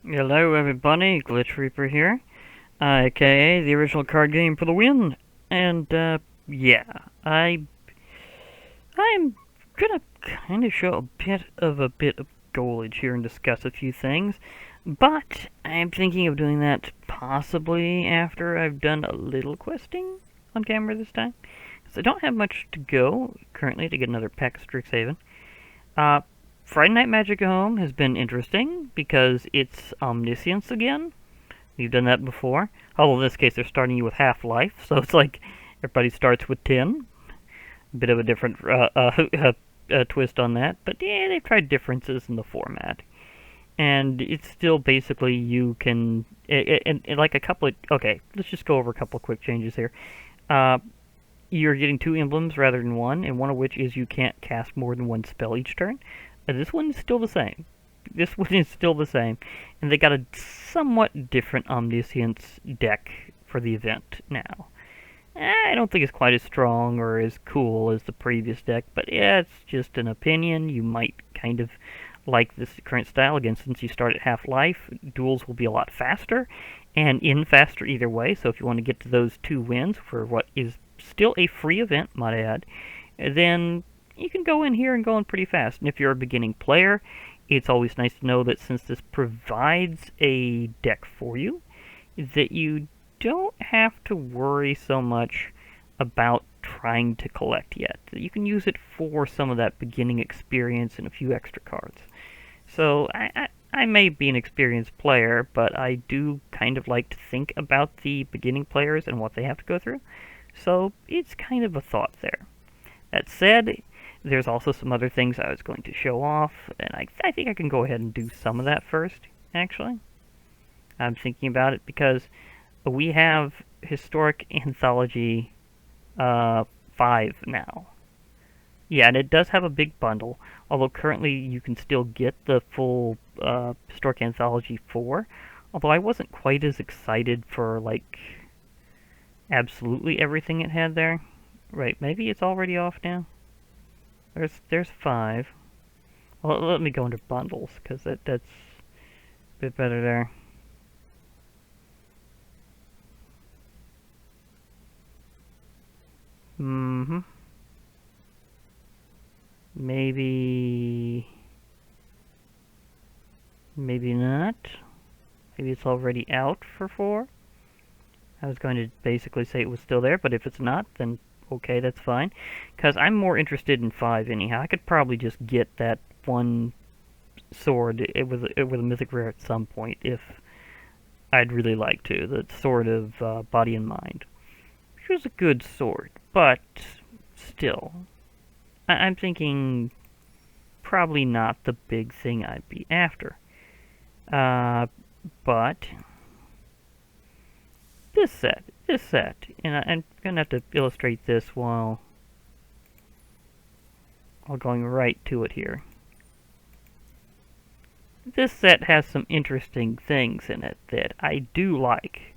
Hello everybody, Glitch Reaper here, aka the original card game for the win. And yeah, I'm gonna kind of show a bit of goalage here and discuss a few things, but I'm thinking of doing that possibly after I've done a little questing on camera this time. So I don't have much to go currently to get another pack of Strixhaven. Uh, Friday Night Magic at Home has been interesting because it's omniscience again. We've done that before. Although in this case they're starting you with half-life, so it's like everybody starts with 10. A bit of a different twist on that, but yeah, they've tried differences in the format. And it's still basically you can, and like a couple of, okay, let's just go over a couple of quick changes here. Uh, you're getting 2 emblems rather than 1, and one of which is you can't cast more than 1 spell each turn. This one is still the same. This one is still the same. And they got a somewhat different Omniscience deck for the event now. I don't think it's quite as strong or as cool as the previous deck, but yeah, it's just an opinion. You might kind of like this current style. Again, since you start at half-life, duels will be a lot faster, and in faster either way, so if you want to get to those 2 wins for what is still a free event, might I add, then you can go in here and go in pretty fast. And if you're a beginning player, it's always nice to know that since this provides a deck for you, that you don't have to worry so much about trying to collect yet. You can use it for some of that beginning experience and a few extra cards. So I may be an experienced player, but I do kind of like to think about the beginning players and what they have to go through. So it's kind of a thought there. That said, there's also some other things I was going to show off, and I think I can go ahead and do some of that first, actually. I'm thinking about it because we have Historic Anthology 5 now. Yeah, and it does have a big bundle, although currently you can still get the full Historic Anthology 4, although I wasn't quite as excited for, like, absolutely everything it had there. Right, maybe it's already off now? There's 5. Well, let me go under bundles, because that's a bit better there. Mm-hmm. Maybe not. Maybe it's already out for 4. I was going to basically say it was still there, but if it's not, then okay, that's fine. Because I'm more interested in 5 anyhow. I could probably just get that one sword with a mythic rare at some point if I'd really like to. The Sword of Body and Mind. Which was a good sword, but still. I'm thinking probably not the big thing I'd be after. But this set, and I'm gonna have to illustrate this while going right to it here. This set has some interesting things in it that I do like,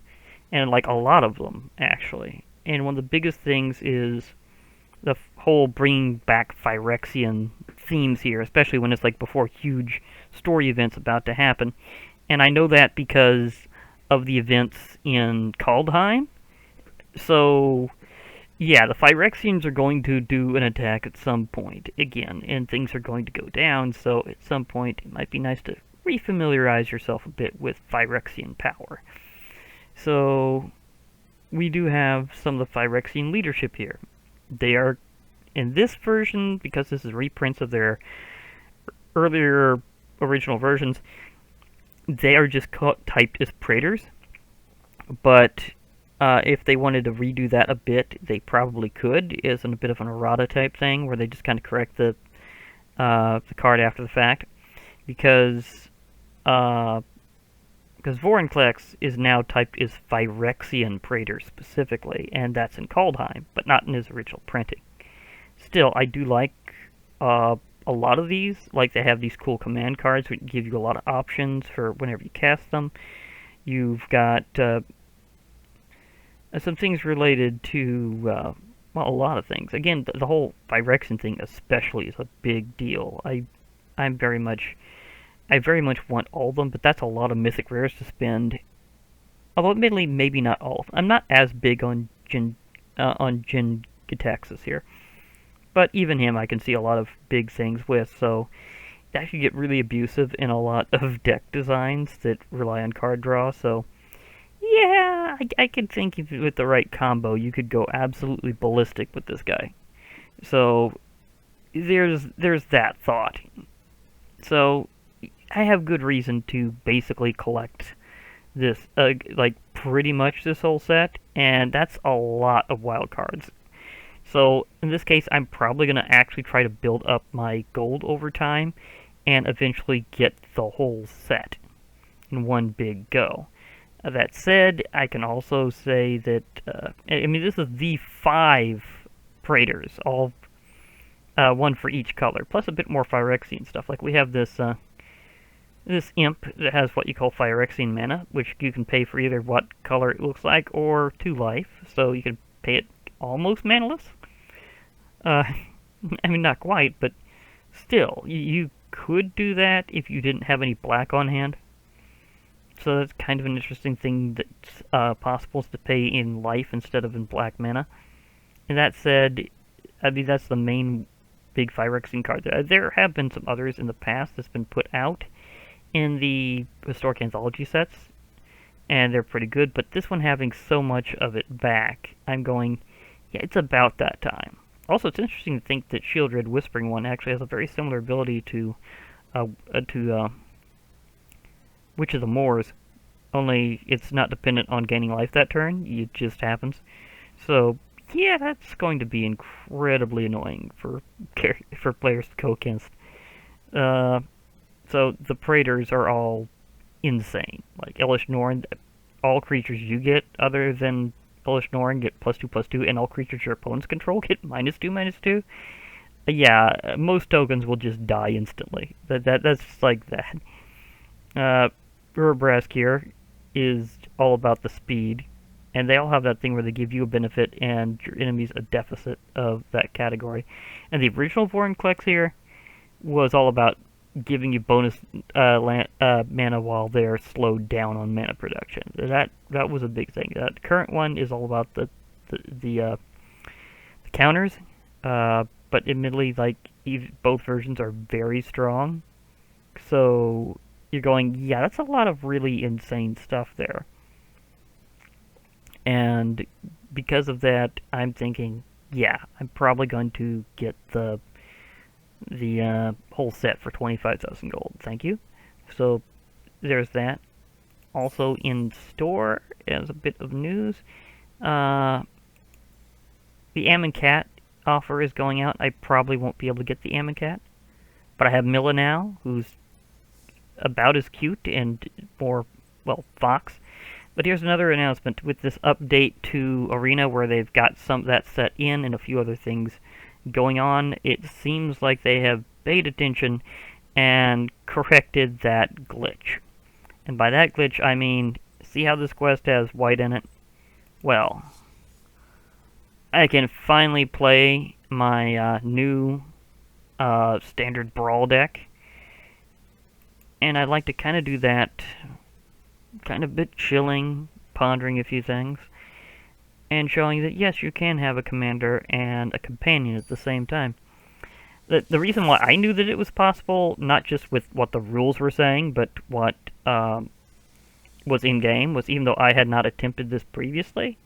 and like a lot of them, actually. And one of the biggest things is the whole bringing back Phyrexian themes here, especially when it's like before huge story events about to happen. And I know that because of the events in Kaldheim. So, yeah, the Phyrexians are going to do an attack at some point again, and things are going to go down, so at some point it might be nice to refamiliarize yourself a bit with Phyrexian power. So, we do have some of the Phyrexian leadership here. They are, in this version, because this is reprints of their earlier original versions, they are just typed as Praetors. But if they wanted to redo that a bit, they probably could, as in a bit of an errata type thing, where they just kind of correct the card after the fact. Because Vorinclex is now typed as Phyrexian Praetor specifically, and that's in Kaldheim, but not in his original printing. Still, I do like a lot of these. Like, they have these cool command cards which give you a lot of options for whenever you cast them. You've got some things related to, well, a lot of things. Again, the whole Phyrexian thing especially is a big deal. I'm very much I very much want all of them, but that's a lot of mythic rares to spend. Although admittedly, maybe not all. I'm not as big on Jin Gitaxis here, but even him I can see a lot of big things with. So that could get really abusive in a lot of deck designs that rely on card draw. So yeah, I could think if, with the right combo, you could go absolutely ballistic with this guy. So there's that thought. So I have good reason to basically collect this, like pretty much this whole set, and that's a lot of wild cards. So in this case, I'm probably gonna actually try to build up my gold over time, and eventually get the whole set in one big go. That said, I can also say that I mean this is the 5 Praetors, all one for each color, plus a bit more Phyrexian stuff. Like we have this imp that has what you call Phyrexian mana, which you can pay for either what color it looks like or 2 life, so you can pay it almost manaless. I mean, not quite, but still, you could do that if you didn't have any black on hand. So that's kind of an interesting thing that's possible, is to pay in life instead of in black mana. And that said, I mean, that's the main big Phyrexian card. There have been some others in the past that's been put out in the historic anthology sets, and they're pretty good, but this one having so much of it back, I'm going, yeah, it's about that time. Also, it's interesting to think that Shieldred Whispering One actually has a very similar ability to Witch of the Moors, only it's not dependent on gaining life that turn, it just happens. So, yeah, that's going to be incredibly annoying for players to go against. So the Praetors are all insane. Like Elish Norn, all creatures you get other than Elish Norn get +2/+2, and all creatures your opponents control get -2/-2. Yeah, most tokens will just die instantly. That's just like that. Urabrask here is all about the speed, and they all have that thing where they give you a benefit and your enemies a deficit of that category. And the original Vorinclex here was all about giving you bonus mana while they're slowed down on mana production. That was a big thing. The current one is all about the counters, but admittedly, like both versions are very strong. So you're going, yeah, that's a lot of really insane stuff there. And because of that, I'm thinking, yeah, I'm probably going to get the whole set for 25,000 gold. Thank you. So there's that. Also in store, as a bit of news, the Amonkhet offer is going out. I probably won't be able to get the Amonkhet, but I have Milla now, who's about as cute and more, well, fox. But here's another announcement with this update to Arena, where they've got some that set in and a few other things going on. It seems like they have paid attention and corrected that glitch. And by that glitch, I mean, see how this quest has white in it? Well, I can finally play my new standard Brawl deck. And I'd like to kind of do that, kind of a bit chilling, pondering a few things, and showing that yes, you can have a commander and a companion at the same time. The reason why I knew that it was possible, not just with what the rules were saying, but what was in-game, was even though I had not attempted this previously,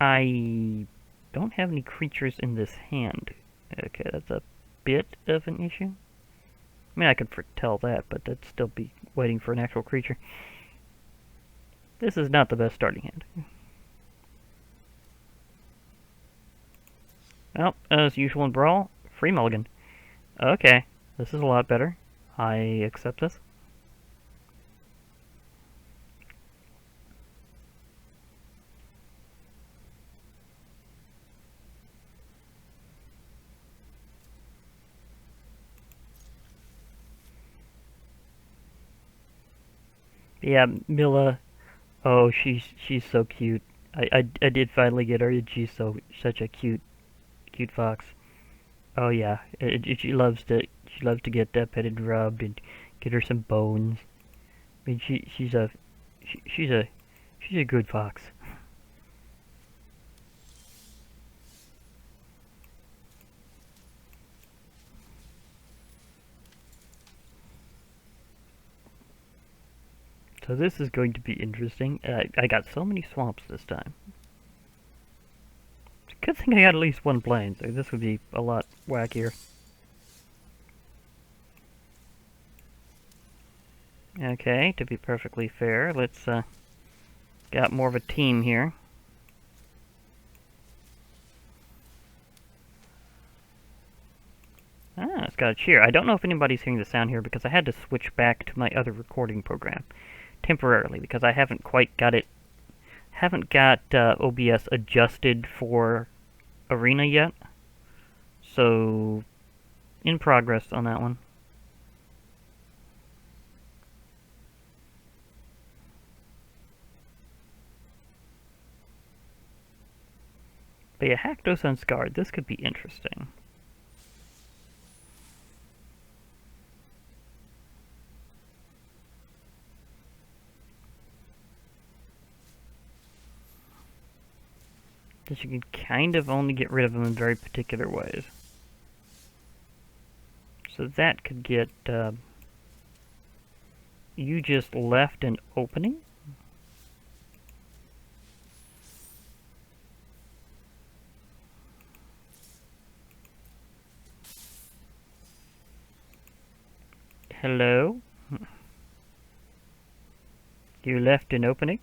I don't have any creatures in this hand. Okay, that's a bit of an issue. I mean, I could foretell that, but that'd still be waiting for an actual creature. This is not the best starting hand. Well, as usual in Brawl, free mulligan. Okay, this is a lot better. I accept this. Yeah, Milla. Oh, she's so cute. I did finally get her, and she's such a cute fox. Oh yeah, she loves to get petted and rubbed and Get her some bones. I mean, she's a good fox. So this is going to be interesting. I got so many swamps this time. It's a good thing I got at least one plane, so this would be a lot wackier. Okay, to be perfectly fair, let's got more of a team here. Ah, it's got a cheer. I don't know if anybody's hearing the sound here because I had to switch back to my other recording program temporarily because I haven't quite got it, haven't got OBS adjusted for Arena yet. So, in progress on that one. But yeah, Haktos Unscarred, this could be interesting. Because you can kind of only get rid of them in very particular ways. So that could get, you just left an opening? Hello? You left an opening?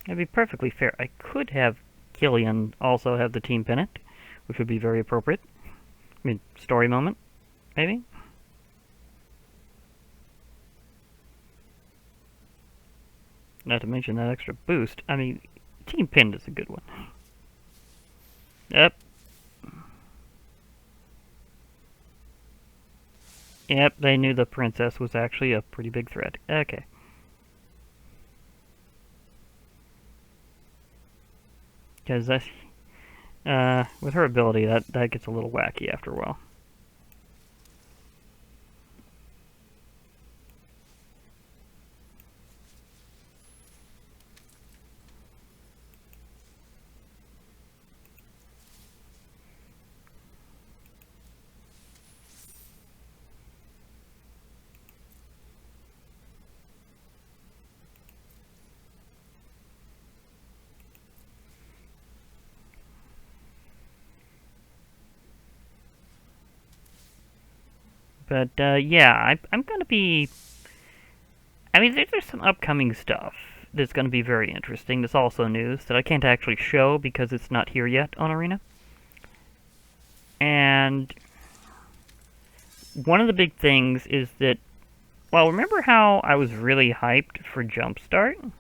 To be perfectly fair, I could have Killian also have the team pennant, which would be very appropriate. I mean, story moment, maybe? Not to mention that extra boost. I mean, team pin is a good one. Yep. Yep, they knew the princess was actually a pretty big threat. Okay. Because that's, with her ability, that gets a little wacky after a while. But, yeah, I'm gonna be... I mean, there's some upcoming stuff that's gonna be very interesting. That's also news that I can't actually show because it's not here yet on Arena. And one of the big things is that, well, remember how I was really hyped for Jumpstart?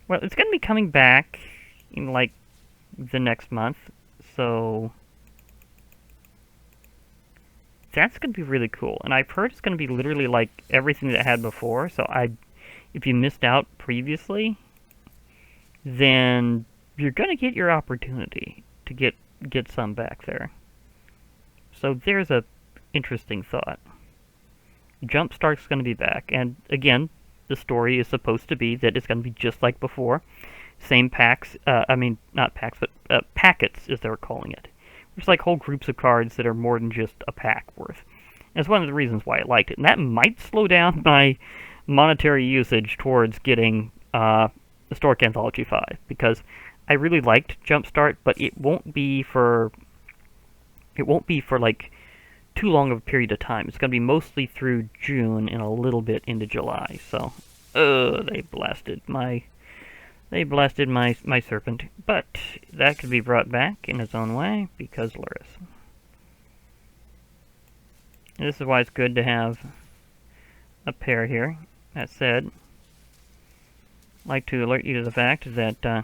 Well, it's gonna be coming back in, like, the next month, so... that's going to be really cool. And I've heard it's going to be literally like everything that I had before. So if you missed out previously, then you're going to get your opportunity to get some back there. So there's a interesting thought. Jumpstart's going to be back. And again, the story is supposed to be that it's going to be just like before. Same packs, I mean, not packs, but packets, as they're calling it. There's like whole groups of cards that are more than just a pack worth. And it's one of the reasons why I liked it. And that might slow down my monetary usage towards getting Historic Anthology 5. Because I really liked Jumpstart, but it won't be for like too long of a period of time. It's going to be mostly through June and a little bit into July. So, they blasted my serpent, but that could be brought back in its own way because Luris. And this is why it's good to have a pair here. That said, I'd like to alert you to the fact that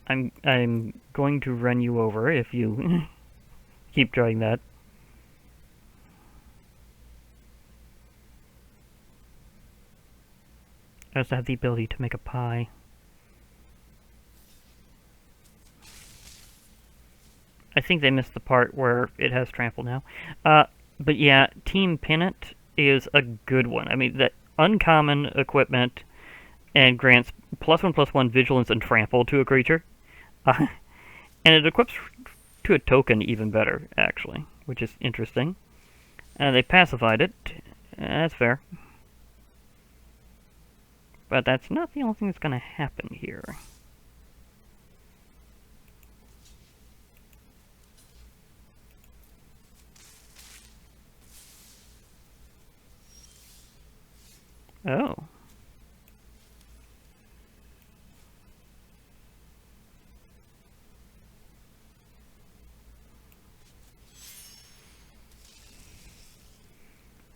I'm going to run you over if you keep trying that. I also have the ability to make a pie. I think they missed the part where it has trample now. But yeah, Team Pennant is a good one. I mean, that uncommon equipment and grants +1/+1 vigilance and trample to a creature. And it equips to a token even better, actually, which is interesting. They pacified it. That's fair. But that's not the only thing that's going to happen here. Oh.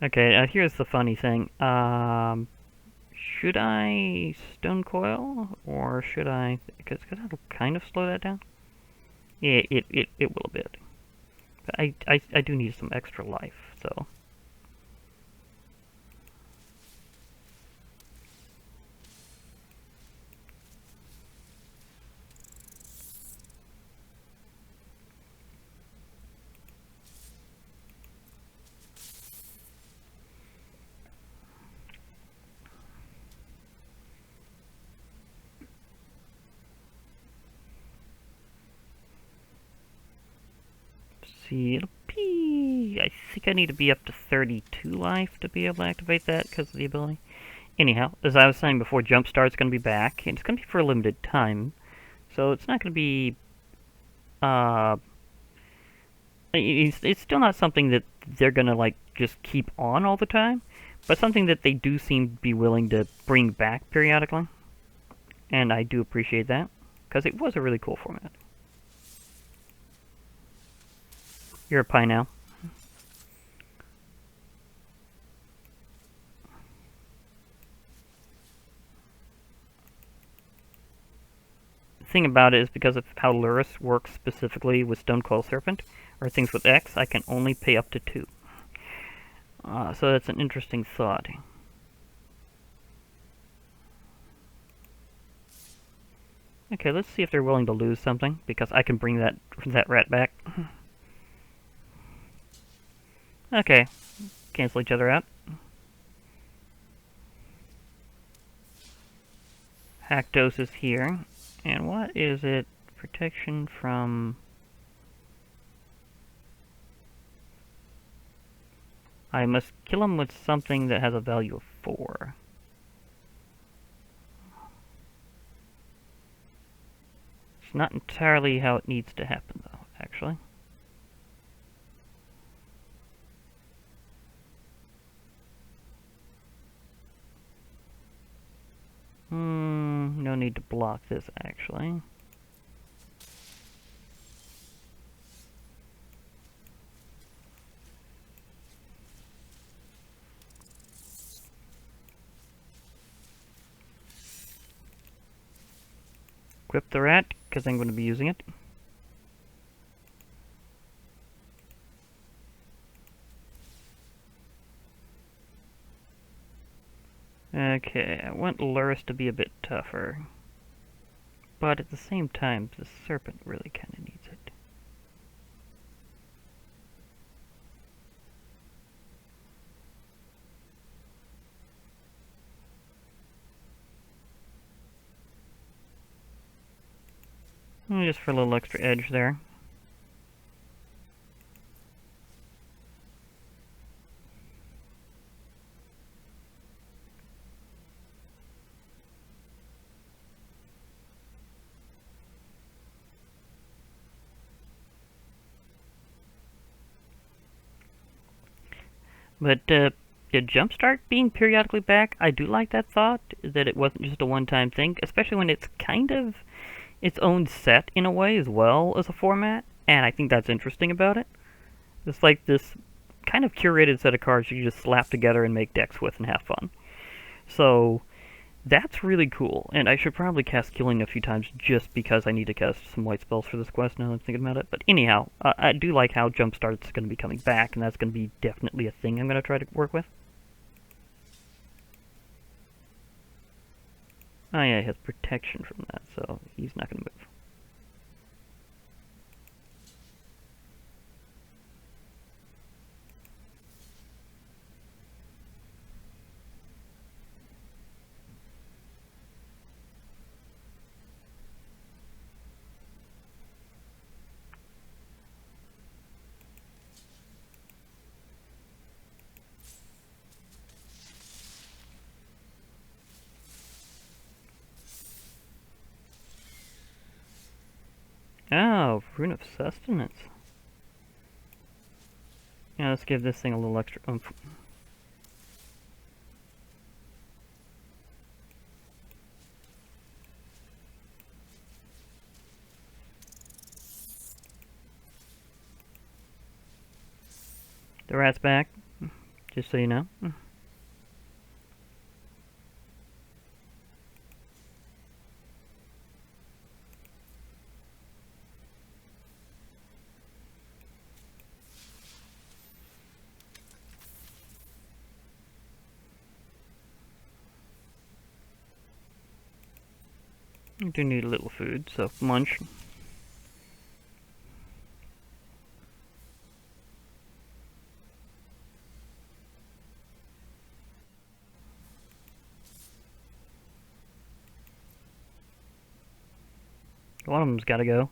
Okay, here's the funny thing. Should I Stone Coil, or should I... Because that'll kind of slow that down. Yeah, it will a bit. But I do need some extra life, so... See, it'll be... I think I need to be up to 32 life to be able to activate that because of the ability. Anyhow, as I was saying before, Jumpstart's going to be back, and it's going to be for a limited time. So it's not going to be... it's still not something that they're going to, like, just keep on all the time, but something that they do seem to be willing to bring back periodically. And I do appreciate that, because it was a really cool format. You're a pie now. The thing about it is because of how Luris works specifically with Stone Coil Serpent, or things with X, I can only pay up to 2. So that's an interesting thought. Okay, let's see if they're willing to lose something, because I can bring that rat back. Okay, cancel each other out. Haktos is here. And what is it? Protection from... I must kill him with something that has a value of 4. It's not entirely how it needs to happen, though, actually. No need to block this, actually. Equip the rat, because I'm going to be using it. Okay, I want Luris to be a bit tougher. But at the same time, the Serpent really kind of needs it. Just for a little extra edge there. But Jumpstart being periodically back, I do like that thought, that it wasn't just a one-time thing, especially when it's kind of its own set in a way as well as a format, and I think that's interesting about it. It's like this kind of curated set of cards you just slap together and make decks with and have fun. So that's really cool, and I should probably cast Killian a few times just because I need to cast some white spells for this quest now that I'm thinking about it. But anyhow, I do like how Jumpstart's going to be coming back, and that's going to be definitely a thing I'm going to try to work with. Oh yeah, he has protection from that, so he's not going to move. Oh, Rune of Sustenance. Yeah, let's give this thing a little extra oomph. The rat's back, just so you know. I do need a little food, so munch. One of them's got to go.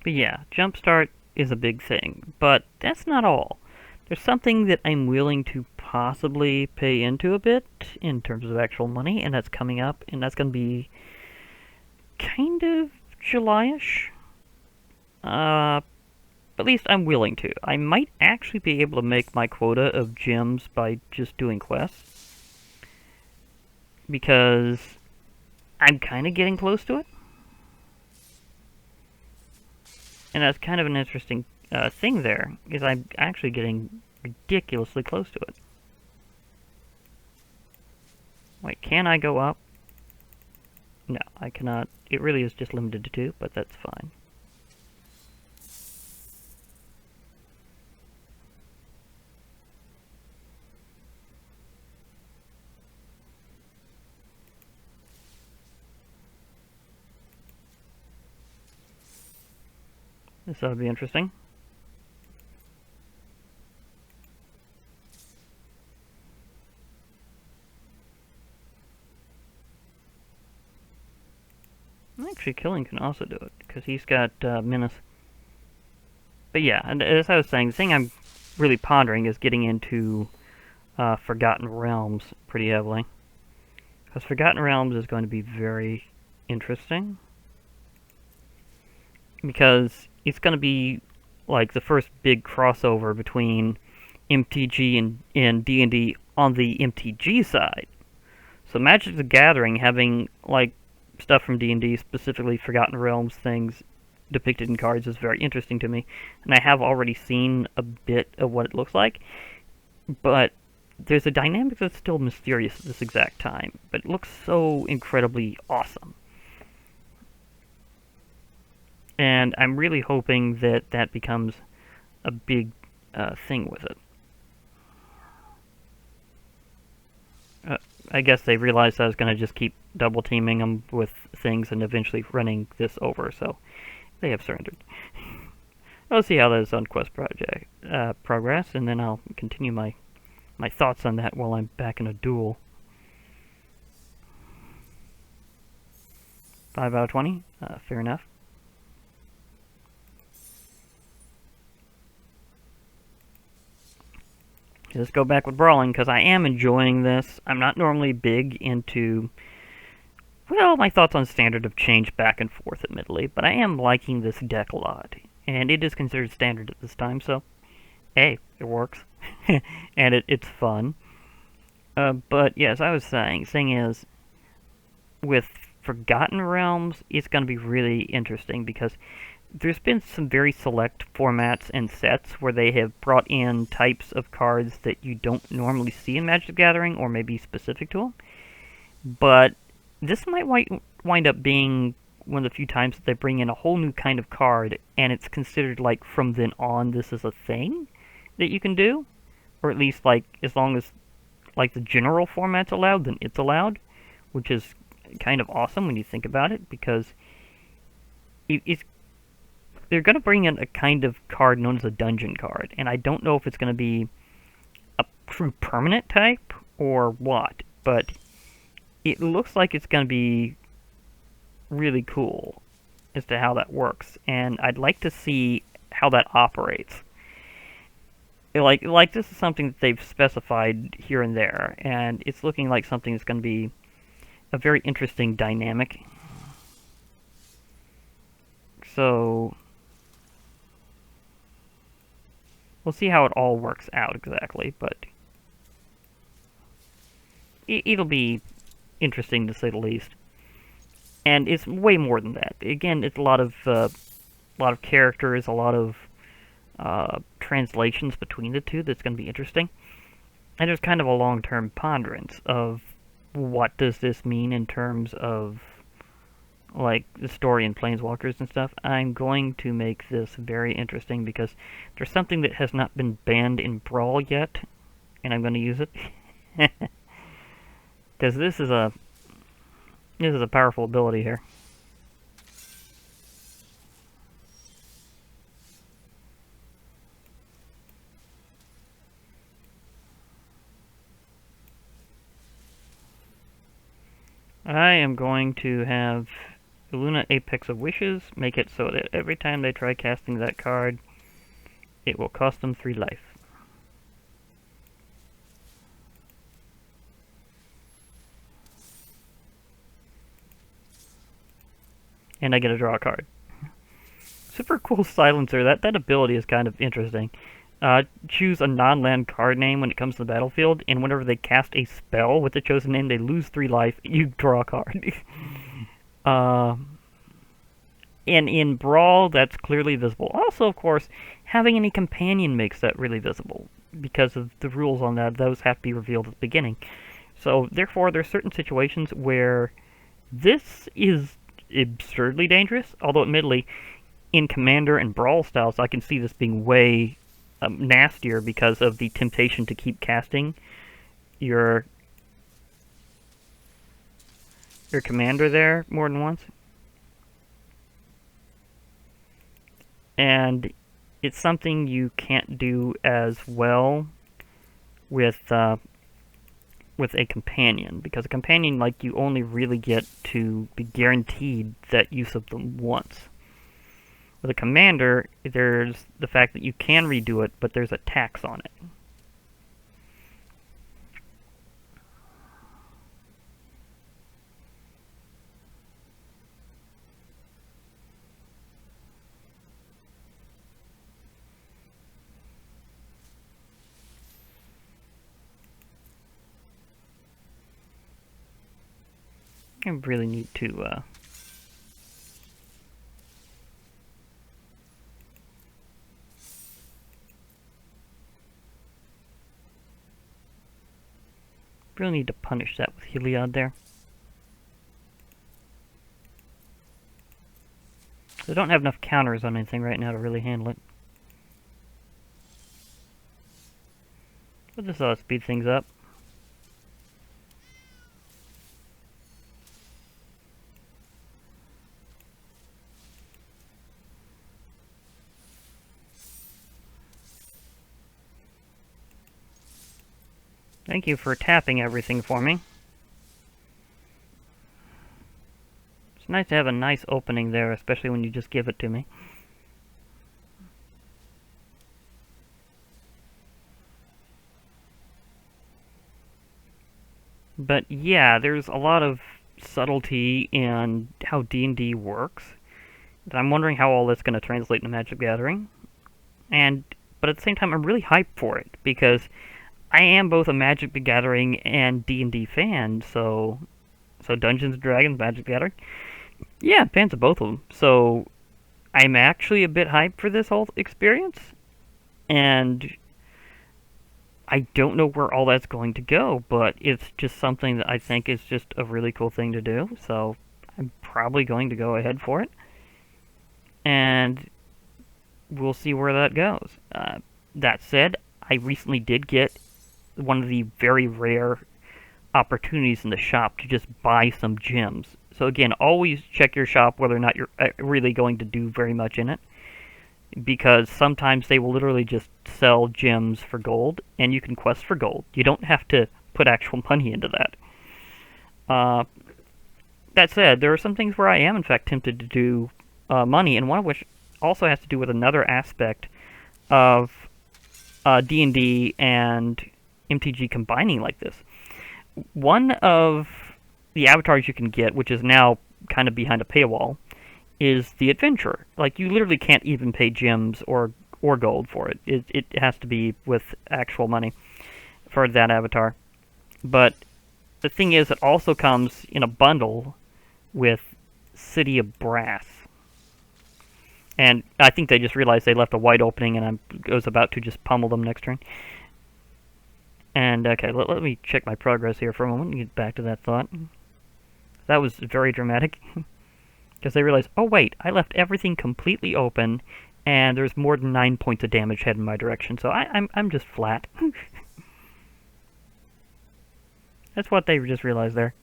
But yeah, Jumpstart is a big thing, but that's not all. There's something that I'm willing to possibly pay into a bit in terms of actual money, and that's coming up, and that's going to be kind of July-ish. At least I'm willing to. I might actually be able to make my quota of gems by just doing quests, because I'm kind of getting close to it. And that's kind of an interesting thing there, is I'm actually getting ridiculously close to it. Wait, can I go up? No, I cannot. It really is just limited to 2, but that's fine. This ought to be interesting. Actually, Killian can also do it, because he's got Menace. But yeah, and as I was saying, the thing I'm really pondering is getting into Forgotten Realms pretty heavily. Because Forgotten Realms is going to be very interesting. Because it's going to be like the first big crossover between MTG and D&D on the MTG side. So Magic the Gathering having like stuff from D&D, specifically Forgotten Realms things depicted in cards, is very interesting to me. And I have already seen a bit of what it looks like. But there's a dynamic that's still mysterious at this exact time. But it looks so incredibly awesome. And I'm really hoping that that becomes a big thing with it. I guess they realized I was going to just keep double teaming them with things and eventually running this over, so they have surrendered. I'll see how that is on quest project progress, and then I'll continue my thoughts on that while I'm back in a duel. 5 out of 20, fair enough. Let's go back with brawling, because I am enjoying this. I'm not normally big into... Well, my thoughts on standard have changed back and forth, admittedly, but I am liking this deck a lot. And it is considered standard at this time, so... Hey, it works. And it's fun. But, yeah, as I was saying, thing is, with Forgotten Realms, it's going to be really interesting, because there's been some very select formats and sets where they have brought in types of cards that you don't normally see in Magic the Gathering, or maybe specific to them. But this might wind up being one of the few times that they bring in a whole new kind of card, and it's considered like from then on this is a thing. that you can do, or at least like as long as like the general format's allowed, then it's allowed, which is kind of awesome when you think about it, because it's they're going to bring in a kind of card known as a dungeon card, and I don't know if it's going to be a true permanent type or what, but it looks like it's going to be really cool as to how that works, and I'd like to see how that operates. Like this is something that they've specified here and there, and it's looking like something that's going to be a very interesting dynamic. So we'll see how it all works out exactly, but it'll be interesting to say the least. And it's way more than that. Again, it's a lot of characters, a lot of translations between the two that's going to be interesting. And there's kind of a long-term ponderance of what does this mean in terms of like the story and Planeswalkers and stuff. I'm going to make this very interesting because there's something that has not been banned in Brawl yet, and I'm going to use it. Because this is a powerful ability here. I am going to have Luna Apex of Wishes, make it so that every time they try casting that card, it will cost them 3 life. And I get to draw a card. Super cool silencer. That ability is kind of interesting. Choose a non-land card name when it comes to the battlefield, and whenever they cast a spell with the chosen name, they lose 3 life. You draw a card. And in Brawl, that's clearly visible. Also, of course, having any companion makes that really visible, because of the rules on that. Those have to be revealed at the beginning. So, therefore, there's certain situations where this is absurdly dangerous, although admittedly, in Commander and Brawl styles, I can see this being way nastier because of the temptation to keep casting your Commander there more than once. And it's something you can't do as well with a companion, because a companion, like, you only really get to be guaranteed that use of them once. With a commander, there's the fact that you can redo it, but there's a tax on it. I really need to punish that with Killian there. I don't have enough counters on anything right now to really handle it. But this ought to speed things up. Thank you for tapping everything for me. It's nice to have a nice opening there, especially when you just give it to me. But yeah, there's a lot of subtlety in how D&D works. And I'm wondering how all that's going to translate into Magic the Gathering. But at the same time, I'm really hyped for it, because I am both a Magic the Gathering and D&D fan, so Dungeons & Dragons, Magic the Gathering. Yeah, fans of both of them. So I'm actually a bit hyped for this whole experience, and I don't know where all that's going to go, but it's just something that I think is just a really cool thing to do, so I'm probably going to go ahead for it, and we'll see where that goes. That said, I recently did get one of the very rare opportunities in the shop to just buy some gems. So again, always check your shop whether or not you're really going to do very much in it, because sometimes they will literally just sell gems for gold, and you can quest for gold. You don't have to put actual money into that. That said, there are some things where I am in fact tempted to do money, and one of which also has to do with another aspect of D&D and MTG combining like this. One of the avatars you can get, which is now kind of behind a paywall, is the adventurer. Like, you literally can't even pay gems or gold for it. It has to be with actual money for that avatar. But the thing is, it also comes in a bundle with City of Brass. And I think they just realized they left a wide opening, and I was about to just pummel them next turn. And, okay, let me check my progress here for a moment and get back to that thought. That was very dramatic. Because they realized, oh wait, I left everything completely open, and there's more than 9 points of damage heading my direction, so I'm just flat. That's what they just realized there.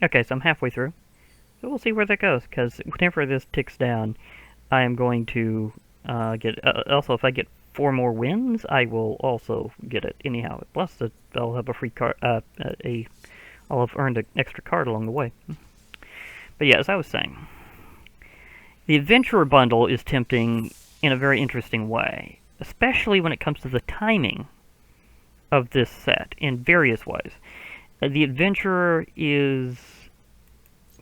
Okay, so I'm halfway through. So we'll see where that goes, because whenever this ticks down, I am going to get... also, if I get 4 more wins, I will also get it anyhow. Plus, I'll have a free card... I'll have earned an extra card along the way. But yeah, as I was saying, the Adventurer Bundle is tempting in a very interesting way, especially when it comes to the timing of this set in various ways. The Adventurer is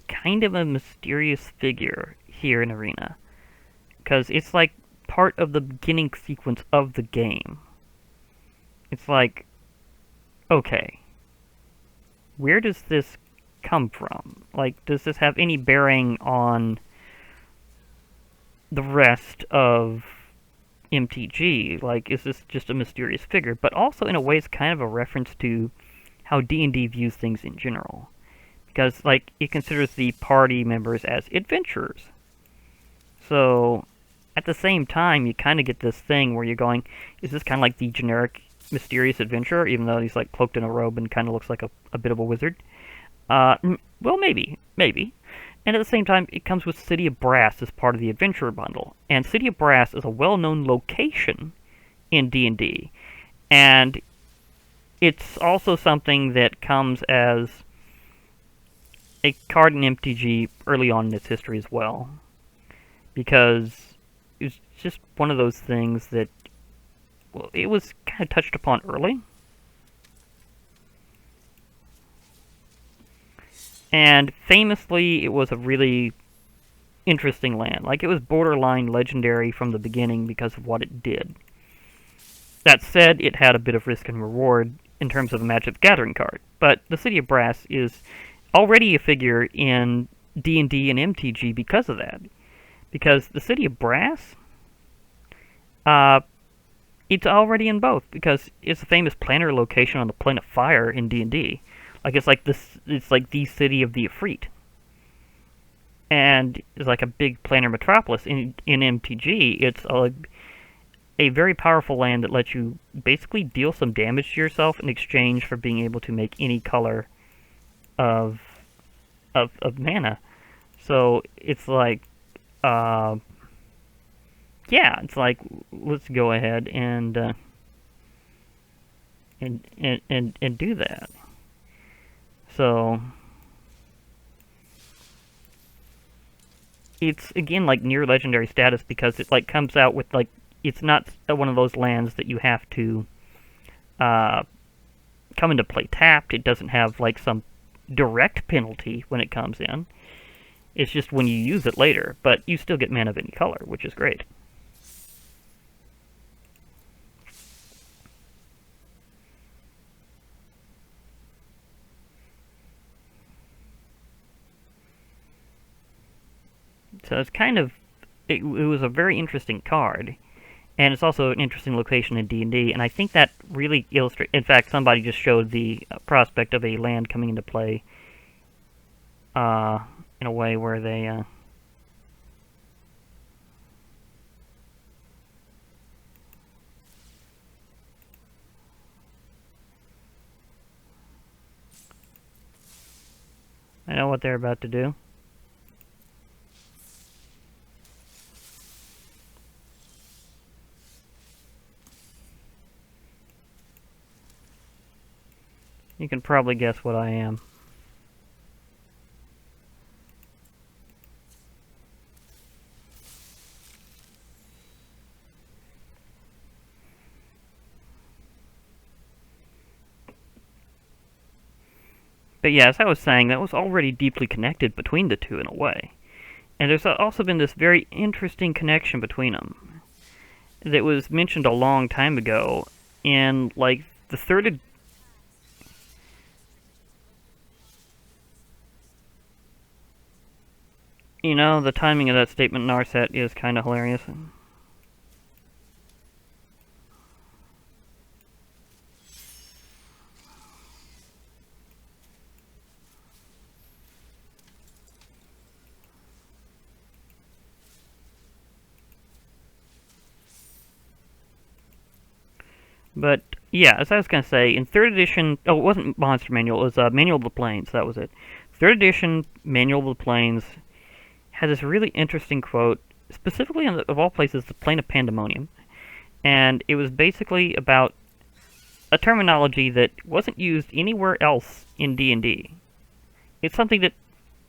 kind of a mysterious figure here in Arena, because it's like part of the beginning sequence of the game. It's like, okay, where does this come from? Like, does this have any bearing on the rest of MTG? Like, is this just a mysterious figure? But also, in a way, it's kind of a reference to how D&D views things in general. Because, like, it considers the party members as adventurers. So, at the same time, you kind of get this thing where you're going, is this kind of like the generic mysterious adventurer, even though he's, like, cloaked in a robe and kind of looks like a bit of a wizard? Well, maybe. And at the same time, it comes with City of Brass as part of the Adventurer Bundle. And City of Brass is a well-known location in D&D. And it's also something that comes as a card in MTG early on in its history as well. Because it's just one of those things that, well, it was kind of touched upon early. And famously, it was a really interesting land. Like, it was borderline legendary from the beginning because of what it did. That said, it had a bit of risk and reward in terms of a Magic the Gathering card. But the City of Brass is already a figure in D&D and MTG because of that. Because the City of Brass, it's already in both, because it's a famous planar location on the Plane of Fire in D&D. Like, it's like the city of the Ifrit. And it's like a big planar metropolis. In MTG, it's a very powerful land that lets you basically deal some damage to yourself in exchange for being able to make any color of mana. So it's like, yeah, it's like, let's go ahead and do that. So it's, again, like near legendary status because it, like, comes out with, like, it's not one of those lands that you have to come into play tapped. It doesn't have, like, some direct penalty when it comes in. It's just when you use it later, but you still get mana of any color, which is great. So it's kind of, it was a very interesting card, and it's also an interesting location in D&D, and I think that really illustrates, in fact, somebody just showed the prospect of a land coming into play in a way where they, I know what they're about to do. You can probably guess what I am. But yeah, as I was saying, that was already deeply connected between the two in a way. And there's also been this very interesting connection between them that was mentioned a long time ago. And, like, the third... You know, the timing of that statement in Narset is kind of hilarious. But, yeah, as I was going to say, in 3rd edition... Oh, it wasn't Monster Manual, it was Manual of the Plains, that was it. 3rd edition Manual of the Plains had this really interesting quote, specifically, of all places, the Plane of Pandemonium. And it was basically about a terminology that wasn't used anywhere else in D&D. It's something that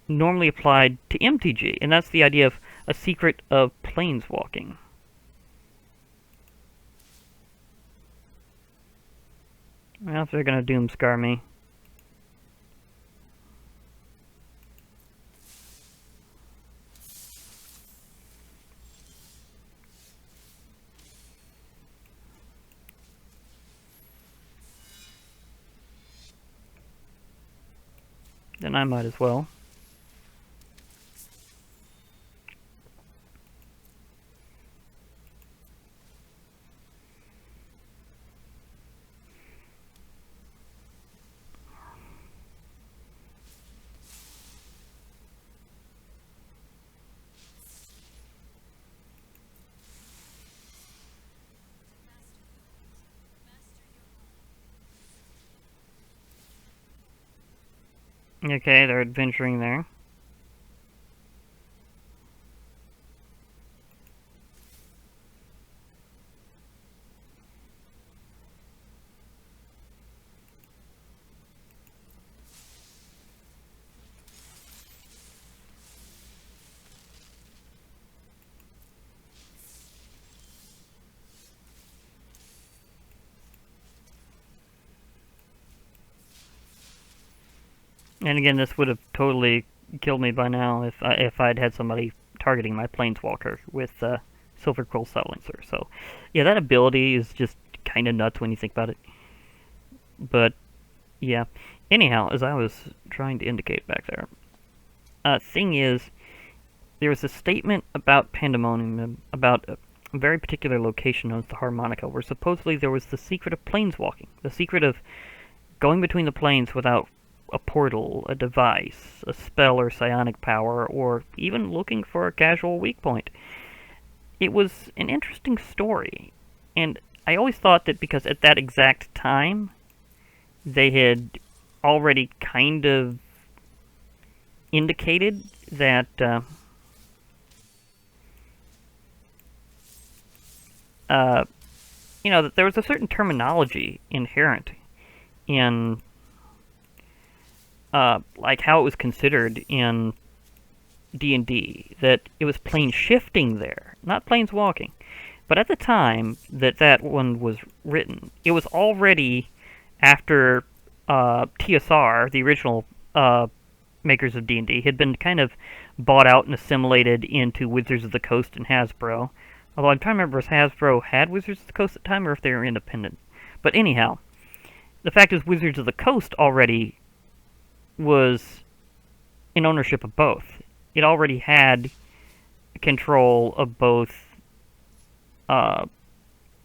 normally applied to MTG, and that's the idea of a secret of planeswalking. Well, if they're gonna doomscar me. Then I might as well. Okay, they're adventuring there. And again, this would have totally killed me by now if I'd had somebody targeting my planeswalker with Silver Quill Silencer. So, yeah, that ability is just kind of nuts when you think about it. But, yeah. Anyhow, as I was trying to indicate back there, thing is, there was a statement about Pandemonium, about a very particular location known as the Harmonica, where supposedly there was the secret of planeswalking, the secret of going between the planes without a portal, a device, a spell or psionic power, or even looking for a casual weak point. It was an interesting story, and I always thought that because at that exact time, they had already kind of indicated that you know, that there was a certain terminology inherent in like how it was considered in D&D, that it was plane shifting there, not planes walking. But at the time that that one was written, it was already after TSR, the original makers of D&D, had been kind of bought out and assimilated into Wizards of the Coast and Hasbro. Although I'm trying to remember if Hasbro had Wizards of the Coast at the time or if they were independent. But anyhow, the fact is Wizards of the Coast already was in ownership of both. It already had control of both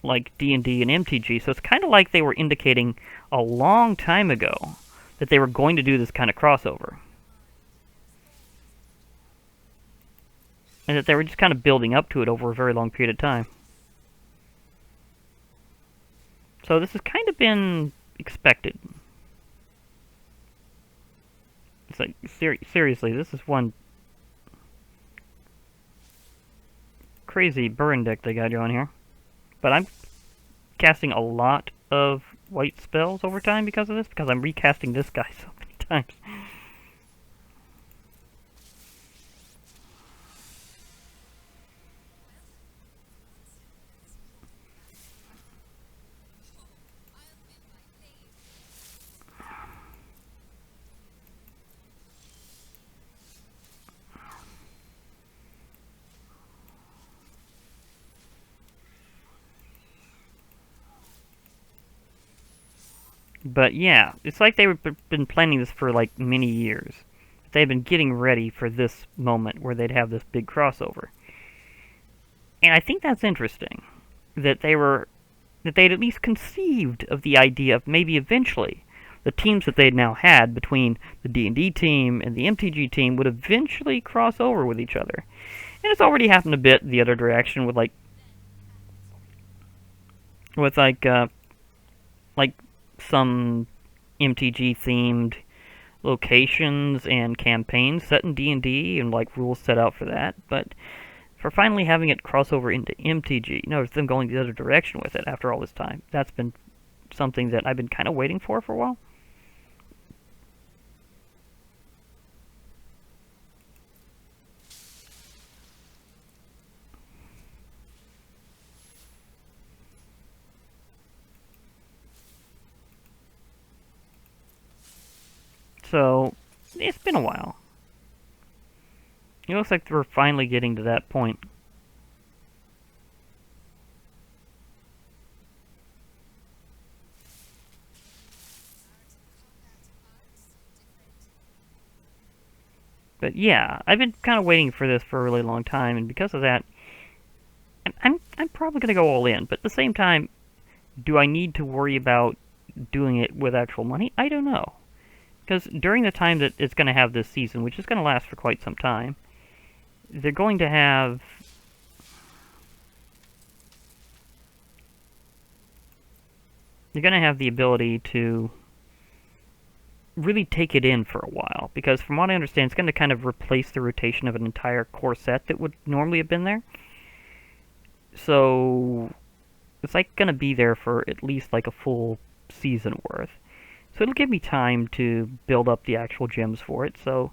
like D&D and MTG, so it's kind of like they were indicating a long time ago that they were going to do this kind of crossover. And that they were just kind of building up to it over a very long period of time. So this has kind of been expected. It's like, seriously, this is one crazy burn deck they got going here. But I'm casting a lot of white spells over time because of this, because I'm recasting this guy so many times. But yeah, it's like they've been planning this for like many years. They've been getting ready for this moment where they'd have this big crossover. And I think that's interesting that they'd at least conceived of the idea of maybe eventually the teams that they'd now had between the D&D team and the MTG team would eventually cross over with each other. And it's already happened a bit the other direction with like some MTG themed locations and campaigns set in D&D and like rules set out for that, but for finally having it cross over into MTG, notice them going the other direction with it after all this time. That's been something that I've been kind of waiting for a while. So, it's been a while. It looks like we're finally getting to that point. But yeah, I've been kind of waiting for this for a really long time, and because of that, I'm probably going to go all in. But at the same time, do I need to worry about doing it with actual money? I don't know. Because during the time that it's going to have this season, which is going to last for quite some time, they're going to have the ability to really take it in for a while. Because from what I understand, it's going to kind of replace the rotation of an entire core set that would normally have been there. So it's like going to be there for at least like a full season worth. So it'll give me time to build up the actual gems for it. So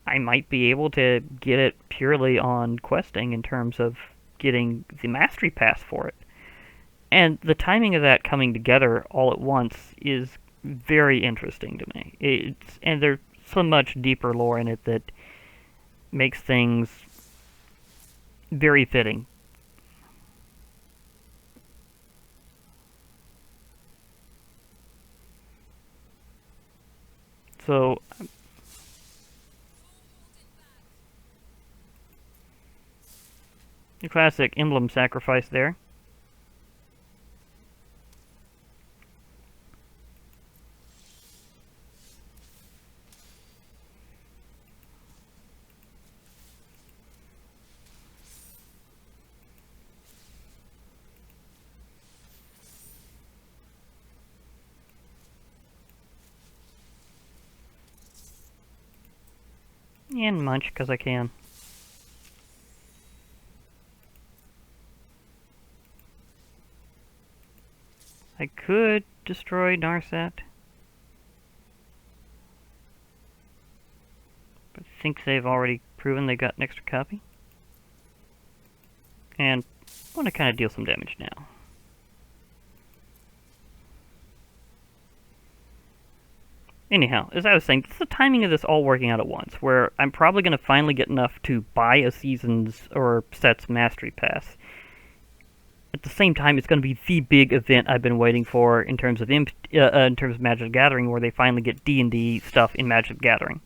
I might be able to get it purely on questing in terms of getting the mastery pass for it. And the timing of that coming together all at once is very interesting to me. And there's so much deeper lore in it that makes things very fitting. So the classic emblem sacrifice there. And munch, because I can. I could destroy Narset. But I think they've already proven they got an extra copy. And I want to kind of deal some damage now. Anyhow, as I was saying, it's the timing of this all working out at once, where I'm probably going to finally get enough to buy a season's or set's mastery pass. At the same time, it's going to be the big event I've been waiting for in terms of Magic the Gathering, where they finally get D&D stuff in Magic the Gathering.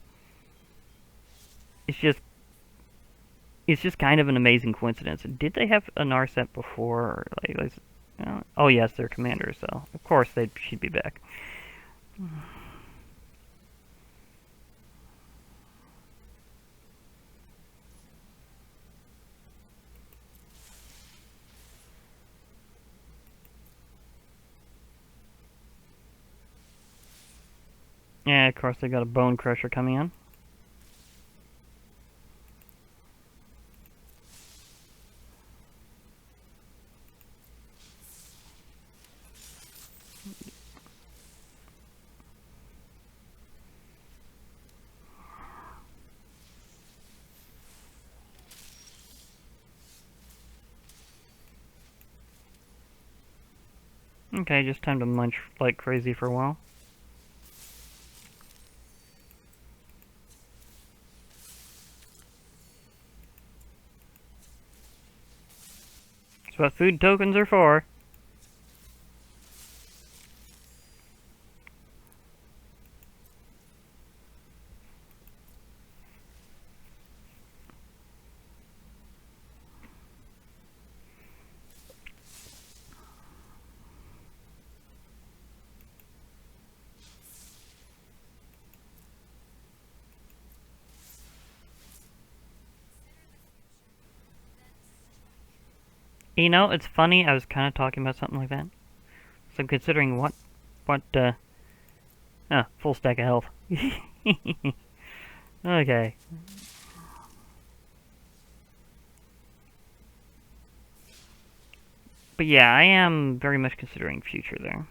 It's just kind of an amazing coincidence. Did they have a Narset before? Oh yes, they're commanders, so of course she'd be back. Yeah, of course they got a Bone Crusher coming in. Okay, just time to munch like crazy for a while. That's what food tokens are for. You know, it's funny, I was kind of talking about something like that. So considering full stack of health. Okay. But yeah, I am very much considering future there.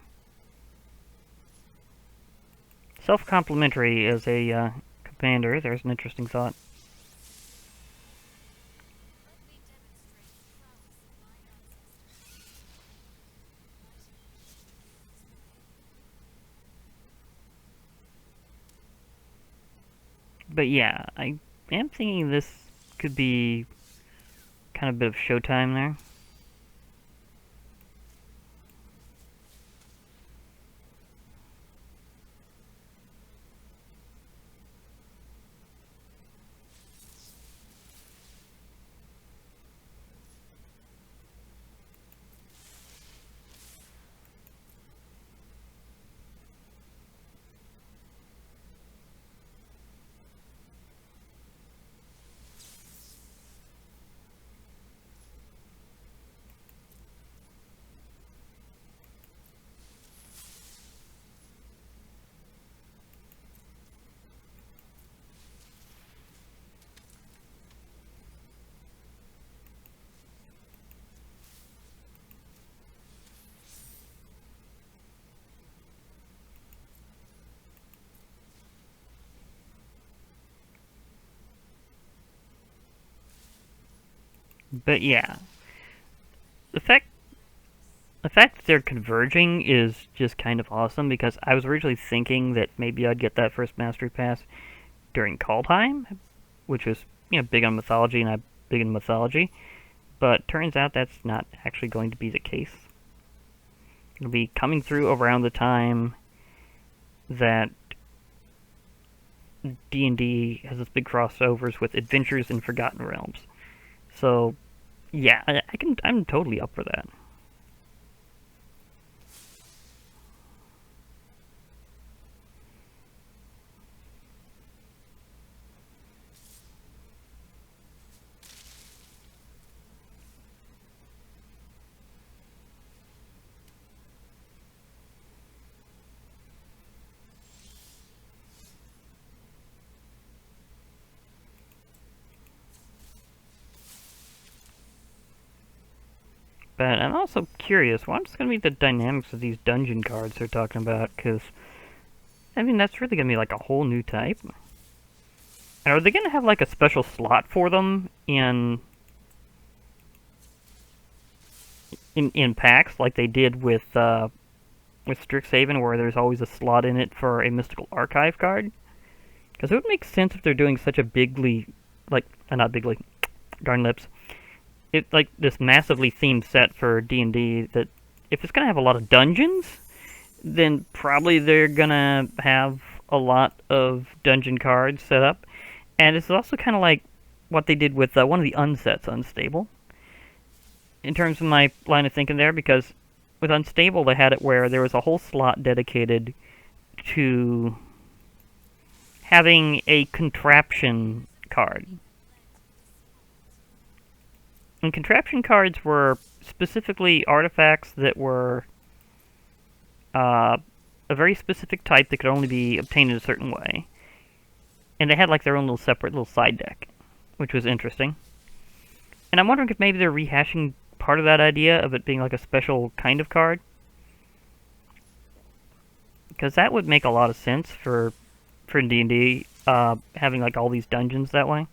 Self-complimentary as a commander, there's an interesting thought. But yeah, I am thinking this could be kind of a bit of showtime there. But yeah, the fact that they're converging is just kind of awesome because I was originally thinking that maybe I'd get that first mastery pass during call time, which was big on mythology and I'm big in mythology. But turns out that's not actually going to be the case. It'll be coming through around the time that D&D has this big crossovers with Adventures in Forgotten Realms. So yeah, I'm totally up for that. But I'm also curious, what's going to be the dynamics of these dungeon cards they're talking about? Because, I mean, that's really going to be like a whole new type. And are they going to have like a special slot for them in packs, like they did with Strixhaven, where there's always a slot in it for a mystical archive card? Because it would make sense if they're doing such a bigly, like, not bigly, darn lips. It's like this massively themed set for D&D that if it's going to have a lot of dungeons, then probably they're going to have a lot of dungeon cards set up. And it's also kind of like what they did with one of the unsets, Unstable. In terms of my line of thinking there, because with Unstable they had it where there was a whole slot dedicated to having a contraption card. And contraption cards were specifically artifacts that were a very specific type that could only be obtained in a certain way. And they had like their own little separate little side deck, which was interesting. And I'm wondering if maybe they're rehashing part of that idea of it being like a special kind of card. Because that would make a lot of sense for D&D, having like all these dungeons that way.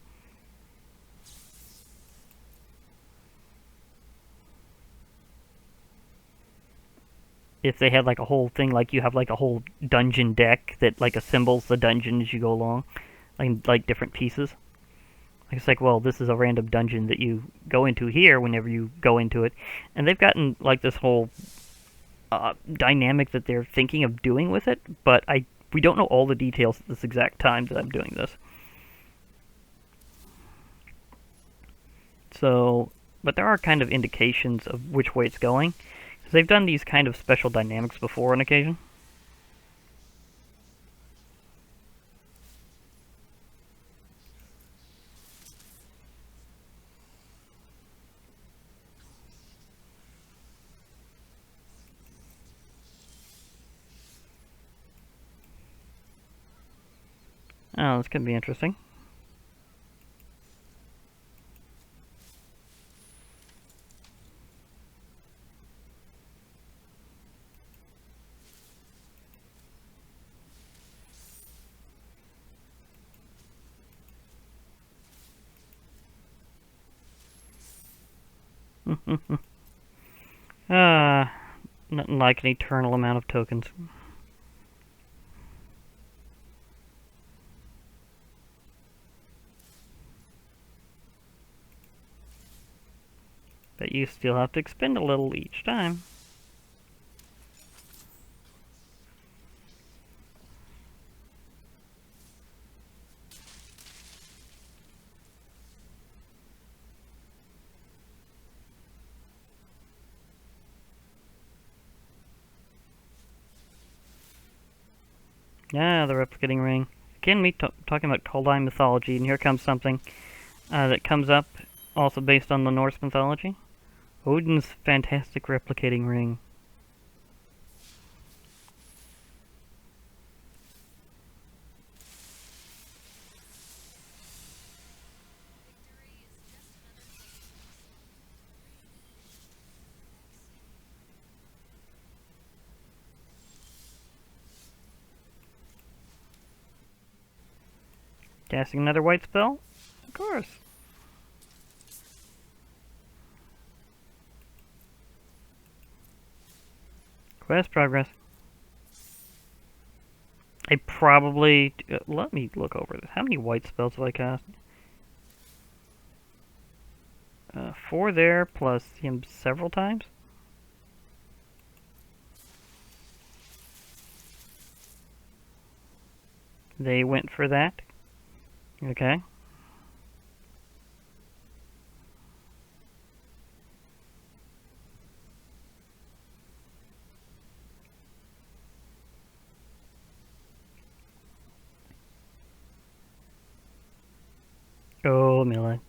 if they had like a whole thing, like you have like a whole dungeon deck that like assembles the dungeon as you go along, like different pieces. It's like, well, this is a random dungeon that you go into here whenever you go into it, and they've gotten like this whole dynamic that they're thinking of doing with it, but we don't know all the details at this exact time that I'm doing this. So, but there are kind of indications of which way it's going. Because they've done these kind of special dynamics before on occasion. Oh, this could be interesting. Nothing like an eternal amount of tokens. But you still have to expend a little each time. Ah, the replicating ring. Again, me talking about Kaldheim mythology, and here comes something that comes up, also based on the Norse mythology. Odin's fantastic replicating ring. Casting another white spell? Of course. Quest progress. I probably... let me look over this. How many white spells have I cast? 4 there, plus him several times? They went for that. Okay. Oh, Mila.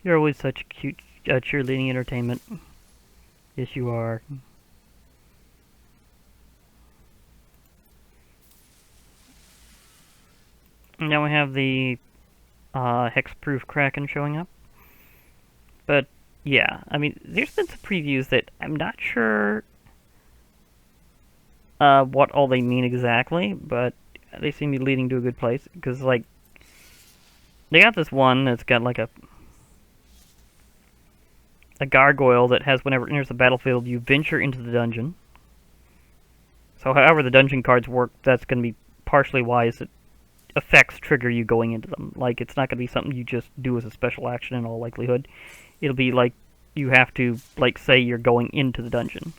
You're always such a cute cheerleading entertainment. Yes, you are. Now we have the hexproof Kraken showing up. But, yeah, I mean, there's been some previews that I'm not sure what all they mean exactly, but they seem to be leading to a good place. Because, like, they got this one that's got, like, a gargoyle that has, whenever it enters the battlefield, you venture into the dungeon. So however the dungeon cards work, that's going to be partially why is it effects trigger you going into them. Like, it's not going to be something you just do as a special action in all likelihood. It'll be like you have to, like, say you're going into the dungeon.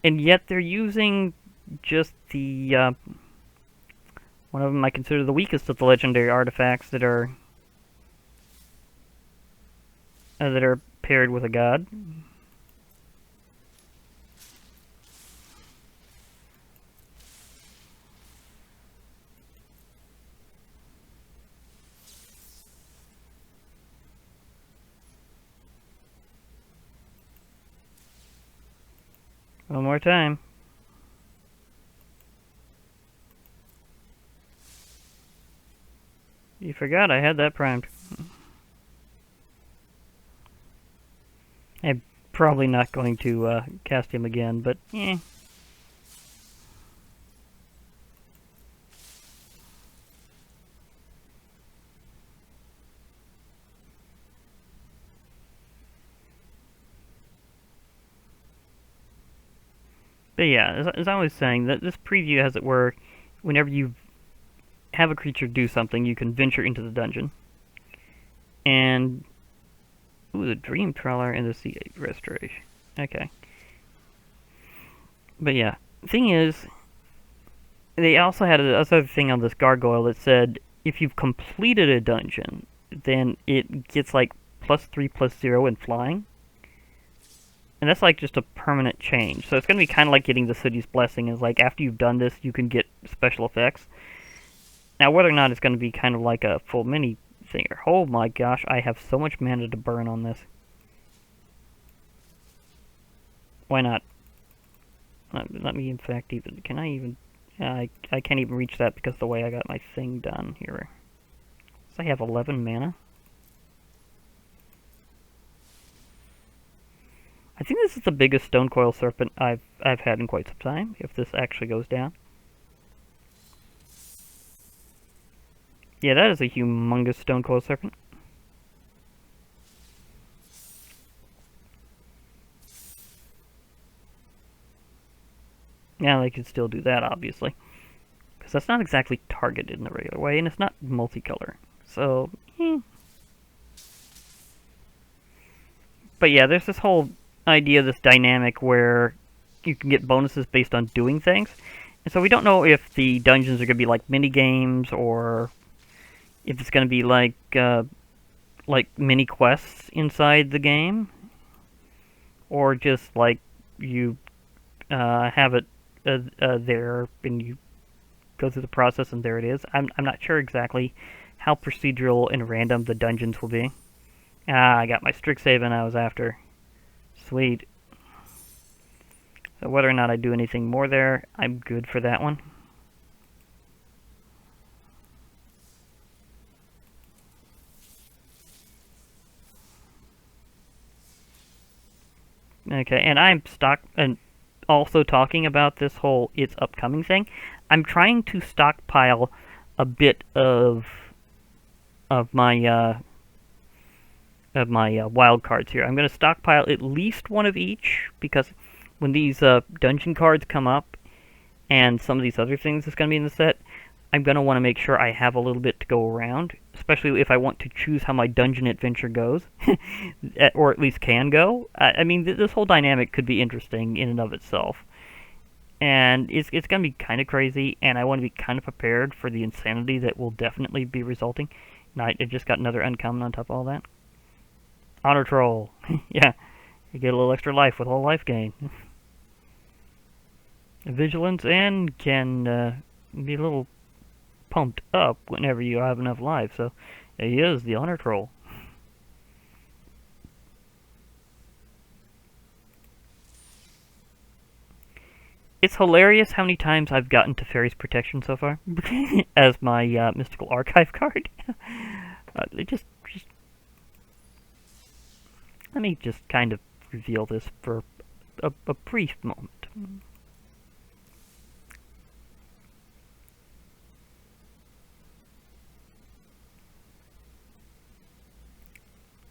And yet they're using just the, one of them I consider the weakest of the legendary artifacts that are paired with a god. One more time. You forgot I had that primed. I'm probably not going to cast him again, but eh. But yeah, as I was saying, that this preview has it where whenever you have a creature do something, you can venture into the dungeon. And ooh, the Dream Trawler and the Sea Restoration. Okay. But yeah, thing is, they also had another thing on this gargoyle that said if you've completed a dungeon, then it gets like +3/+0 in flying. And that's like just a permanent change. So it's going to be kind of like getting the city's blessing. Is like after you've done this, you can get special effects. Now, whether or not it's going to be kind of like a full mini thing. Oh my gosh, I have so much mana to burn on this. Why not? Let me, in fact, even... Can I even... I can't even reach that because of the way I got my thing done here. So I have 11 mana. I think this is the biggest Stone Coil Serpent I've had in quite some time, if this actually goes down. Yeah, that is a humongous Stone Coil Serpent. Yeah, they could still do that, obviously. Because that's not exactly targeted in the regular way, and it's not multicolor. So, But yeah, there's this whole idea, this dynamic where you can get bonuses based on doing things. And so we don't know if the dungeons are going to be like mini games or if it's going to be like mini quests inside the game, or just like you have it there and you go through the process and there it is. I'm not sure exactly how procedural and random the dungeons will be. I got my Strixhaven I was after. Sweet. So whether or not I do anything more there, I'm good for that one. Okay, and I'm also talking about this whole it's upcoming thing. I'm trying to stockpile a bit of my wild cards here. I'm going to stockpile at least one of each, because when these dungeon cards come up and some of these other things that's going to be in the set, I'm going to want to make sure I have a little bit to go around, especially if I want to choose how my dungeon adventure goes, or at least can go. I mean, this whole dynamic could be interesting in and of itself. And it's going to be kind of crazy, and I want to be kind of prepared for the insanity that will definitely be resulting. And I just got another uncommon on top of all that. Honor Troll. Yeah, you get a little extra life with all life gain. Vigilance, and can be a little pumped up whenever you have enough life. So he is the Honor Troll. It's hilarious how many times I've gotten Teferi's Protection so far as my Mystical Archive card. Just let me just kind of reveal this for a brief moment.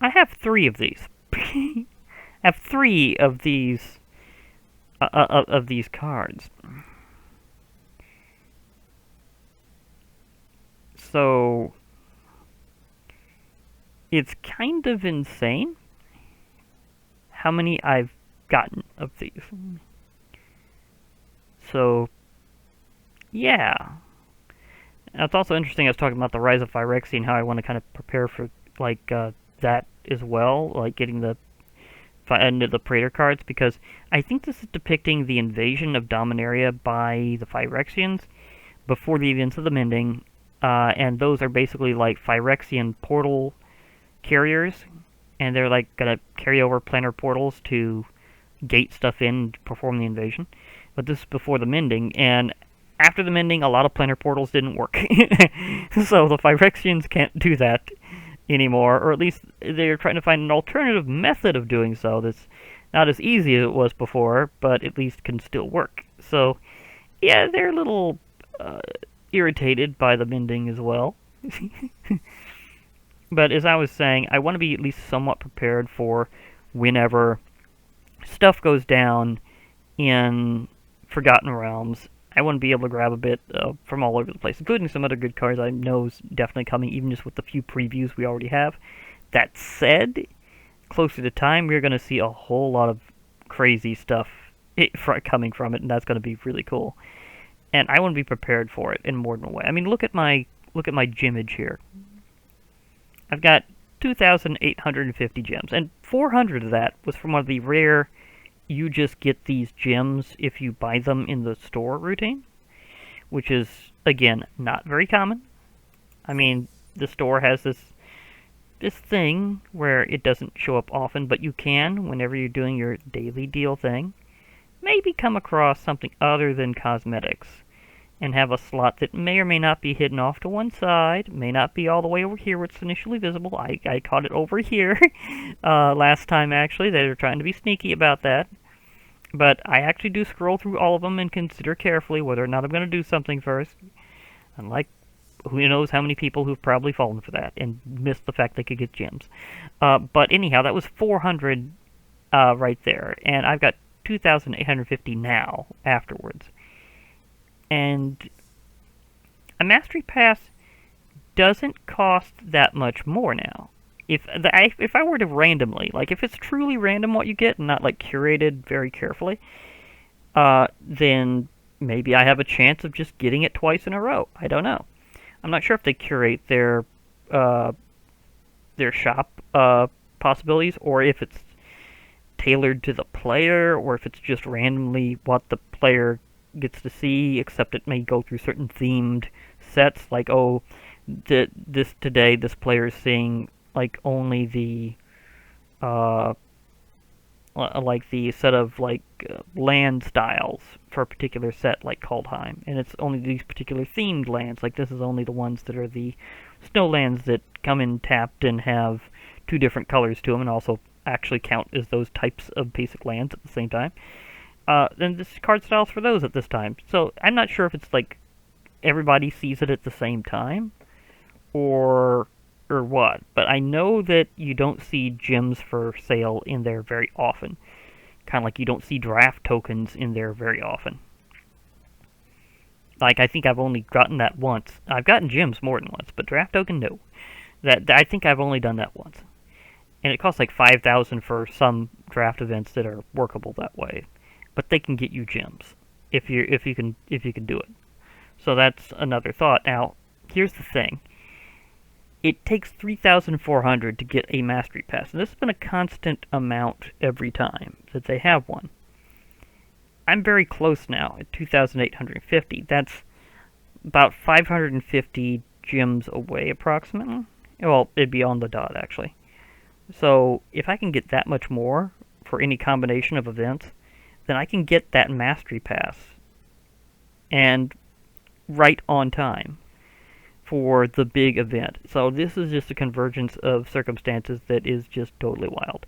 I have 3 of these. I have 3 of these cards. So it's kind of insane how many I've gotten of these. So yeah. It's also interesting, I was talking about the Rise of Phyrexian, how I want to kind of prepare for like that as well, like getting the Praetor cards, because I think this is depicting the invasion of Dominaria by the Phyrexians before the events of the Mending, and those are basically like Phyrexian portal carriers, and they're like gonna carry over planar portals to gate stuff in and perform the invasion. But this is before the Mending, and after the Mending, a lot of planar portals didn't work. So the Phyrexians can't do that anymore, or at least they're trying to find an alternative method of doing so that's not as easy as it was before, but at least can still work. So, yeah, they're a little irritated by the Mending as well. But as I was saying, I want to be at least somewhat prepared for whenever stuff goes down in Forgotten Realms, I want to be able to grab a bit from all over the place, including some other good cards I know is definitely coming, even just with the few previews we already have. That said, closer to time, we're going to see a whole lot of crazy stuff coming from it, and that's going to be really cool. And I want to be prepared for it in more than a way. I mean, look at my gemage here. I've got 2,850 gems, and 400 of that was from one of the rare you just get these gems if you buy them in the store routine, which is, again, not very common. I mean, the store has this thing where it doesn't show up often, but you can, whenever you're doing your daily deal thing, maybe come across something other than cosmetics and have a slot that may or may not be hidden off to one side, may not be all the way over here where it's initially visible. I caught it over here last time, actually. They were trying to be sneaky about that. But I actually do scroll through all of them and consider carefully whether or not I'm going to do something first. Unlike who knows how many people who've probably fallen for that and missed the fact they could get gems. But anyhow, that was 400 right there. And I've got 2,850 now afterwards. And a Mastery Pass doesn't cost that much more now. If I were to randomly, like if it's truly random what you get and not like curated very carefully, then maybe I have a chance of just getting it twice in a row. I don't know. I'm not sure if they curate their shop possibilities, or if it's tailored to the player, or if it's just randomly what the player gets to see, except it may go through certain themed sets, like, oh, this player is seeing like only the like the set of like land styles for a particular set, like Kaldheim, and it's only these particular themed lands. Like this is only the ones that are the snow lands that come in tapped and have 2 different colors to them, and also actually count as those types of basic lands at the same time. Then this card styles for those at this time. So I'm not sure if it's like everybody sees it at the same time, or what. But I know that you don't see gems for sale in there very often. Kind of like you don't see draft tokens in there very often. Like, I think I've only gotten that once. I've gotten gems more than once, but draft token, no. I think I've only done that once. And it costs like 5,000 for some draft events that are workable that way. But they can get you gems if you can do it. So that's another thought. Now, here's the thing. It takes 3,400 to get a Mastery Pass, and this has been a constant amount every time that they have one. I'm very close now at 2,850. That's about 550 gems away, approximately. Well, it'd be on the dot, actually. So, if I can get that much more for any combination of events, then I can get that Mastery Pass, and right on time for the big event. So this is just a convergence of circumstances that is just totally wild.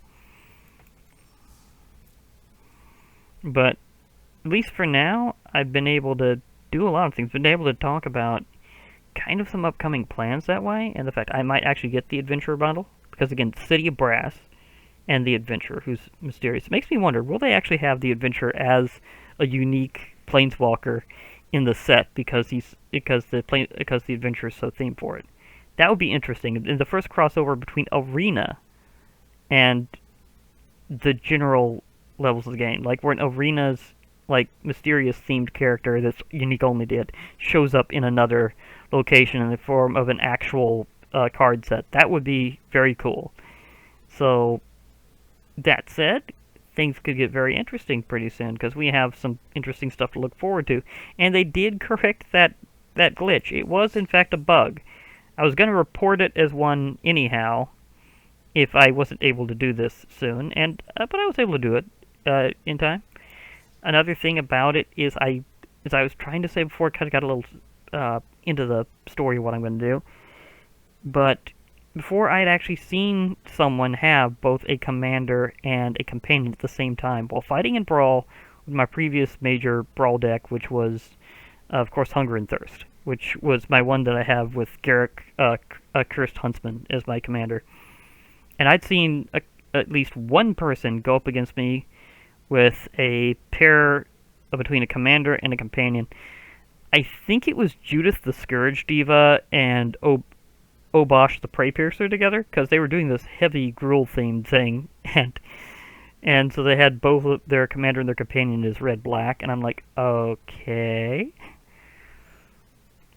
But at least for now, I've been able to do a lot of things. Been able to talk about kind of some upcoming plans that way, and the fact I might actually get the Adventurer bundle, because again, City of Brass and the Adventurer, who's mysterious. It makes me wonder, will they actually have the Adventurer as a unique Planeswalker in the set because the Adventurer is so themed for it? That would be interesting. In the first crossover between Arena and the general levels of the game, like where an Arena's like mysterious themed character that's unique only to it shows up in another location in the form of an actual card set. That would be very cool. So that said, things could get very interesting pretty soon, because we have some interesting stuff to look forward to. And they did correct that glitch. It was, in fact, a bug. I was going to report it as one anyhow, if I wasn't able to do this soon, and but I was able to do it in time. Another thing about it is, as I was trying to say before, I kind of got a little into the story of what I'm going to do, but before I had actually seen someone have both a commander and a companion at the same time while fighting in Brawl with my previous major Brawl deck, which was, of course, Hunger and Thirst, which was my one that I have with Garrick, Cursed Huntsman as my commander. And I'd seen at least one person go up against me with a pair between a commander and a companion. I think it was Judith the Scourge Diva and Obosh the Prey Piercer together, because they were doing this heavy Gruul themed thing, and so they had both their commander and their companion as red-black, and I'm like, okay.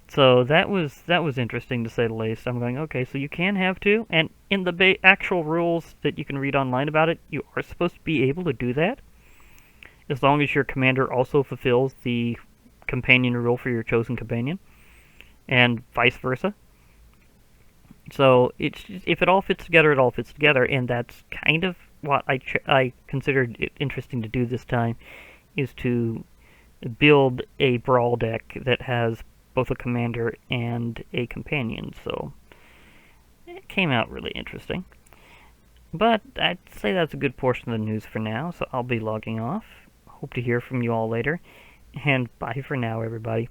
So that was interesting to say the least. I'm going, okay, so you can have two, and in the actual rules that you can read online about it, you are supposed to be able to do that, as long as your commander also fulfills the companion rule for your chosen companion, and vice versa. So it's just, if it all fits together, it all fits together, and that's kind of what I considered it interesting to do this time, is to build a brawl deck that has both a commander and a companion. So it came out really interesting. But I'd say that's a good portion of the news for now, so I'll be logging off. Hope to hear from you all later, and bye for now, everybody.